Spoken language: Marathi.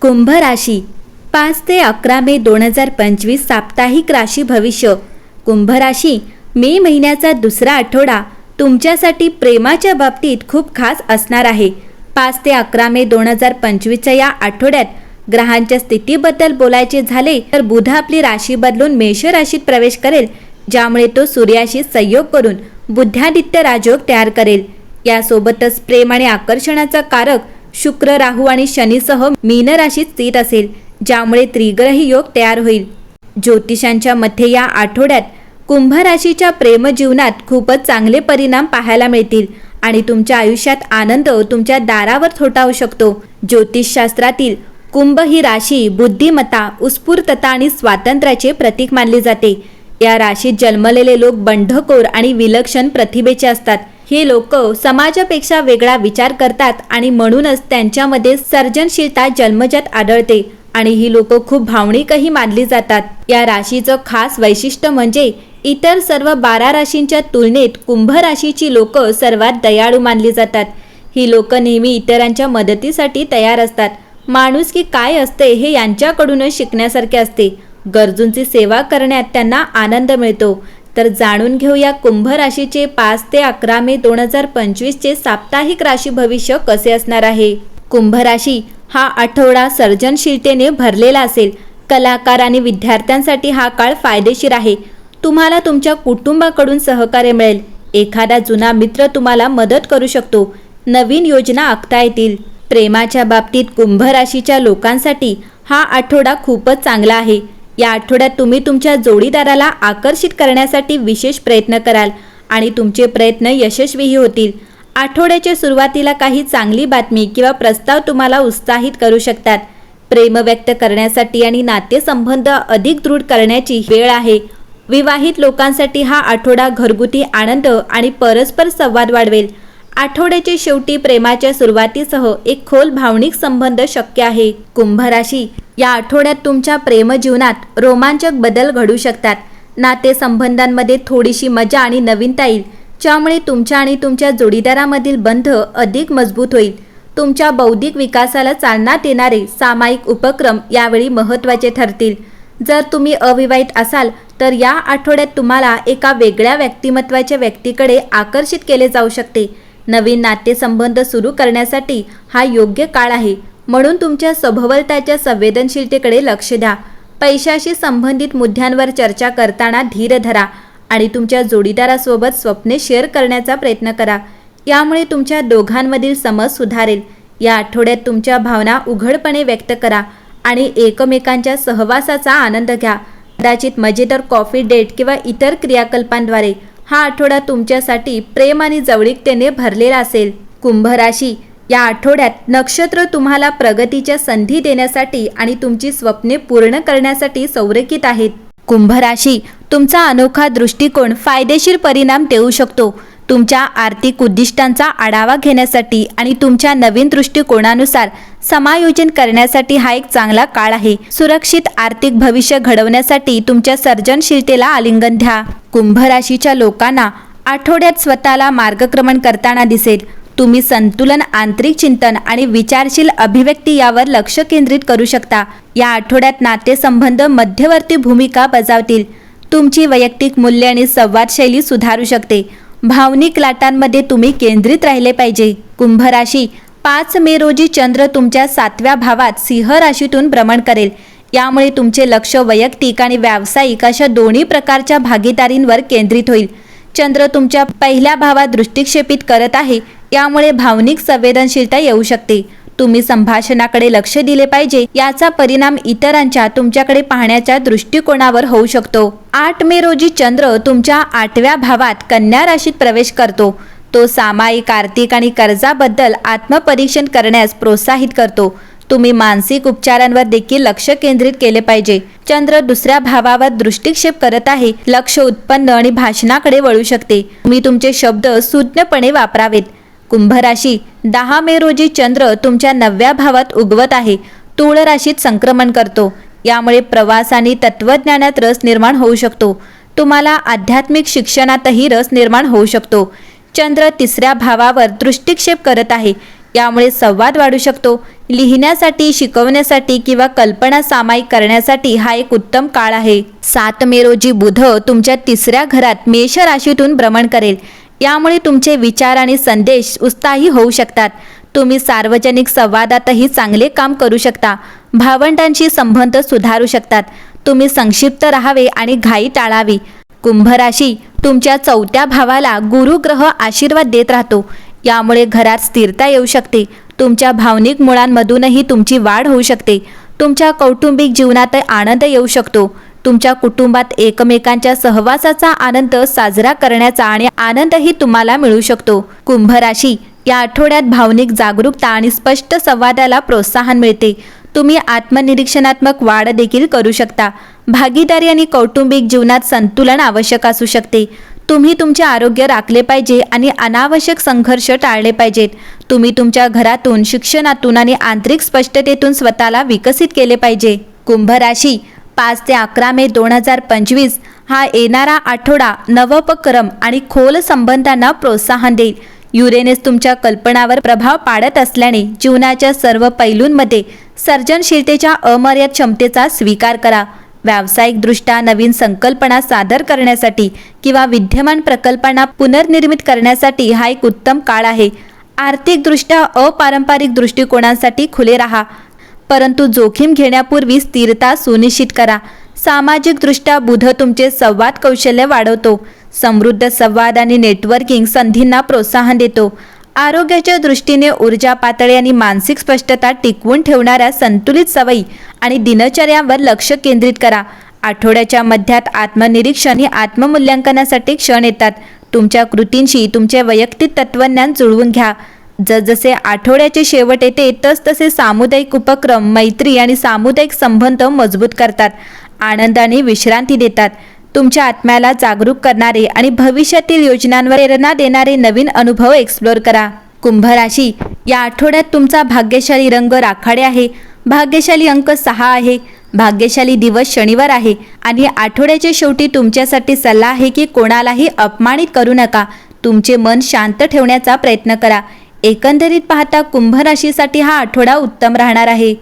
कुंभ राशी 5 ते 11 मे 2025 साप्ताहिक राशी भविष्य। कुंभ राशी मे महिन्याचा दुसरा आठवडा तुमच्यासाठी प्रेमाच्या बाबतीत खूप खास असणार आहे। 5 ते 11 मे 2025च्या या आठवड्यात ग्रहांच्या स्थितीबद्दल बोलायचे झाले तर बुध आपली राशी बदलून मेष राशीत प्रवेश करेल, ज्यामुळे तो सूर्याशी संयोग करून बुद्धादित्य राजयोग तयार करेल। यासोबतच प्रेम आणि आकर्षणाचा कारक शुक्र, राहू आणि शनीसह मीन राशीत स्थित असेल, ज्यामुळे त्रिग्रही योग तयार होईल। ज्योतिषांच्या मते या आठवड्यात कुंभ राशीच्या प्रेम जीवनात खूपच चांगले परिणाम पाहायला मिळतील आणि तुमच्या आयुष्यात आनंद तुमच्या दारावर थोटावू शकतो। ज्योतिषशास्त्रातील कुंभ ही राशी बुद्धिमत्ता, उत्स्फूर्तता आणि स्वातंत्र्याचे प्रतीक मानली जाते। या राशीत जन्मलेले लोक बंडखोर आणि विलक्षण प्रतिभेचे असतात। हे लोक समाजापेक्षा वेगळा विचार करतात आणि म्हणूनच त्यांच्यामध्ये सर्जनशीलता जन्मजात आढळते आणि ही लोक खूप भावनिकही मानली जातात। या राशीचं खास वैशिष्ट्य म्हणजे इतर सर्व 12 राशींच्या तुलनेत कुंभ राशीची लोक सर्वात दयाळू मानली जातात। ही लोक नेहमी इतरांच्या मदतीसाठी तयार असतात। माणुसकी काय असते हे यांच्याकडूनच शिकण्यासारखे असते। गरजूंची सेवा करण्यात त्यांना आनंद मिळतो। तर जाणून घेऊया कुंभ राशीचे 5 ते 11 मे 2025 चे साप्ताहिक राशी भविष्य कसे असणार आहे। कुंभ राशी हा आठवडा सर्जनशीलतेने भरलेला असेल। कलाकार आणि विद्यार्थ्यांसाठी हा काळ फायदेशीर आहे। तुम्हाला तुमच्या कुटुंबाकडून सहकार्य मिळेल। एखादा जुना मित्र तुम्हाला मदत करू शकतो। नवीन योजना आखता येतील। प्रेमाच्या बाबतीत कुंभ राशीच्या लोकांसाठी हा आठवडा खूपच चांगला आहे। या आठवड्यात तुम्ही तुमच्या जोडीदाराला आकर्षित करण्यासाठी विशेष प्रयत्न कराल आणि तुमचे प्रयत्न यशस्वीही होतील। आठवड्याच्या सुरुवातीला काही चांगली बातमी किंवा प्रस्ताव तुम्हाला उत्साहित करू शकतात। प्रेम व्यक्त करण्यासाठी आणि नातेसंबंध अधिक दृढ करण्याची वेळ आहे। विवाहित लोकांसाठी हा आठवडा घरगुती आनंद आणि परस्पर संवाद वाढवेल। आठवड्याच्या शेवटी प्रेमाच्या सुरुवातीसह एक खोल भावनिक संबंध शक्य आहे। कुंभ राशी या आठवड्यात तुमच्या प्रेम जीवनात रोमांचक बदल घडू शकतात। नातेसंबंधांमध्ये थोडीशी मजा आणि नवीनता येईल, ज्यामुळे तुमच्या आणि तुमच्या जोडीदारामधील बंध अधिक मजबूत होईल। तुमच्या बौद्धिक विकासाला चालना देणारे सामायिक उपक्रम यावेळी महत्त्वाचे ठरतील। जर तुम्ही अविवाहित असाल तर या आठवड्यात तुम्हाला एका वेगळ्या व्यक्तिमत्वाच्या व्यक्तीकडे आकर्षित केले जाऊ शकते। नवीन नातेसंबंध सुरू करण्यासाठी हा योग्य काळ आहे, म्हणून तुमच्या सभोवतालच्या संवेदनशीलतेकडे लक्ष द्या। पैशाशी संबंधित मुद्द्यांवर चर्चा करताना धीर धरा आणि तुमच्या जोडीदारासोबत स्वप्ने शेअर करण्याचा प्रयत्न करा। यामुळे तुमच्या दोघांमधील समज सुधारेल। या आठवड्यात तुमच्या भावना उघडपणे व्यक्त करा आणि एकमेकांच्या सहवासाचा आनंद घ्या। कदाचित मजेदार कॉफी डेट किंवा इतर क्रियाकल्पांद्वारे हा आठवडा तुमच्यासाठी प्रेम आणि जवळीकतेने भरलेला असेल। कुंभ राशी या आठवड्यात नक्षत्र तुम्हाला प्रगतीच्या संधी देण्यासाठी आणि तुमची स्वप्ने पूर्ण करण्यासाठी संरेखित आहेत। कुंभ राशी तुमचा अनोखा दृष्टिकोन फायदेशीर परिणाम देऊ शकतो। तुमच्या आर्थिक उद्दिष्टांचा आढावा घेण्यासाठी आणि तुमच्या नवीन दृष्टिकोनानुसार समायोजन करण्यासाठी हा एक चांगला काळ आहे। सुरक्षित आर्थिक भविष्य घडवण्यासाठी तुमच्या सर्जनशीलतेला आलिंगन द्या। कुंभ राशीच्या लोकांना आठवड्यात स्वतःला मार्गक्रमण करताना दिसेल। तुम्ही संतुलन, आंतरिक चिंतन आणि विचारशील अभिव्यक्ती यावर लक्ष केंद्रित करू शकता। या आठवड्यात नातेसंबंध मध्यवर्ती भूमिका बजावतील। तुमची वैयक्तिक मूल्ये आणि संवाद शैली सुधारू शकते। भावनिक लाटांमध्ये तुम्ही केंद्रित राहिले पाहिजे। कुंभ राशी 5 मे रोजी चंद्र तुमच्या 7व्या भावात सिंह राशीतून भ्रमण करेल। यामुळे तुमचे लक्ष वैयक्तिक आणि व्यावसायिक अशा दोन्ही प्रकारच्या भागीदारींवर केंद्रित होईल। चंद्र तुमच्या 1ल्या भावात दृष्टिक्षेपित करत आहे, यामुळे भावनिक संवेदनशीलता येऊ शकते। तुम्ही संभाषणाकडे लक्ष दिले पाहिजे। याचा परिणाम इतरांच्या तुमच्याकडे पाहण्याच्या दृष्टिकोनावर होऊ शकतो। 8 मे रोजी चंद्र तुमच्या 8व्या भावात कन्या राशीत प्रवेश करतो। तो सामायिक, आर्थिक आणि कर्जाबद्दल आत्मपरीक्षण करण्यास प्रोत्साहित करतो। तुम्ही मानसिक उपचारांवर देखील लक्ष केंद्रित केले पाहिजे। चंद्र 2ऱ्या भावावर दृष्टिक्षेप करत आहे, लक्ष उत्पन्न आणि भाषणाकडे वळू शकते। तुम्ही तुमचे शब्द सुज्ञपणे वापरावेत। कुंभ राशी 10 मे रोजी चंद्र तुमच्या 9व्या भावात उगवत आहे। तुळ राशीत संक्रमण करतो। यामुळे प्रवास आणि तत्वज्ञानात रस निर्माण होऊ शकतो। तुम्हाला आध्यात्मिक शिक्षणातही रस निर्माण होऊ शकतो। चंद्र 3ऱ्या भावावर दृष्टिक्षेप करत आहे, यामुळे संवाद वाढू शकतो। लिहिण्यासाठी, शिकवण्यासाठी किंवा कल्पना सामायिक करण्यासाठी हा एक उत्तम काळ आहे. 7 मे रोजी बुध तुमच्या 3ऱ्या घरात मेष राशीतून भ्रमण करेल. यामुळे तुमचे विचार आणि संदेश उत्साही होऊ शकतात. तुम्ही सार्वजनिक संवादातही चांगले काम करू शकता. भावंडांशी संबंध सुधारू शकतात. तुम्ही संक्षिप्त राहावे आणि घाई टाळावी. कुंभ राशी, तुमच्या 4थ्या भावाला गुरुग्रह आशीर्वाद देत राहतो. यामुळे घरात स्थिरता येऊ शकते. तुमच्या भावनिक मुळांमधूनही तुमची वाढ होऊ शकते. तुमच्या कौटुंबिक जीवनात आनंद येऊ शकतो. तुमच्या कुटुंबात एकमेकांच्या सहवासाचा आनंद साजरा करण्याचा आणि आनंदही तुम्हाला मिळू शकतो. कुंभ राशी, या आठवड्यात भावनिक जागरूकता आणि स्पष्ट संवादाला प्रोत्साहन मिळते. तुम्ही आत्मनिरीक्षणात्मक वाढ देखील करू शकता. भागीदारी आणि कौटुंबिक जीवनात संतुलन आवश्यक असू शकते. तुम्ही तुमचे आरोग्य राखले पाहिजे आणि अनावश्यक संघर्ष टाळले पाहिजेत. तुम्ही तुमच्या घरातून, शिक्षणातून आणि आंतरिक स्पष्टतेतून स्वतःला विकसित केले पाहिजे. कुंभ राशी, 5 ते 11 मे 2025 हा येणारा आठवडा नवोपक्रम आणि खोल संबंधांना प्रोत्साहन देईल. युरेनस तुमच्या कल्पनावर प्रभाव पाडत असल्याने जीवनाच्या सर्व पैलूंमध्ये सर्जनशीलतेच्या अमर्याद क्षमतेचा स्वीकार करा. व्यावसायिकदृष्ट्या नवीन संकल्पना सादर करण्यासाठी किंवा विद्यमान प्रकल्पांना पुनर्निर्मित करण्यासाठी हा एक उत्तम काळ आहे. आर्थिकदृष्ट्या अपारंपरिक दृष्टिकोनांसाठी खुले राहा, परंतु जोखीम घेण्यापूर्वी स्थिरता सुनिश्चित करा. सामाजिकदृष्ट्या बुध तुमचे संवाद कौशल्य वाढवतो. समृद्ध संवाद आणि नेटवर्किंग संधींना प्रोत्साहन देतो. आरोग्याच्या दृष्टीने ऊर्जा पातळी आणि मानसिक स्पष्टता टिकवून ठेवणाऱ्या संतुलित सवयी आणि दिनचर्यावर लक्ष केंद्रित करा. आठवड्याच्या मध्यात आत्मनिरीक्षण आणि आत्ममूल्यांकनासाठी क्षण येतात. तुमच्या कृतींशी तुमचे वैयक्तिक तत्वज्ञान जुळवून घ्या. जसजसे आठवड्याचे शेवट येते तसतसे सामुदायिक उपक्रम मैत्री आणि सामुदायिक संबंध मजबूत करतात, आनंद आणि विश्रांती देतात. तुमच्या आत्म्याला जागरूक करणारे आणि भविष्यातील योजनांवर प्रेरणा देणारे नवीन अनुभव एक्सप्लोर करा. कुंभ राशी, या आठवड्यात तुमचा भाग्यशाली रंग राखाडे आहे. भाग्यशाली अंक 6 आहे. भाग्यशाली दिवस शनिवार आहे आणि आठवड्याच्या शेवटी तुमच्यासाठी सल्ला आहे की कोणालाही अपमानित करू नका. तुमचे मन शांत ठेवण्याचा प्रयत्न करा. एकंदरीत पाहता कुंभ राशीसाठी हा आठवडा उत्तम राहणार आहे.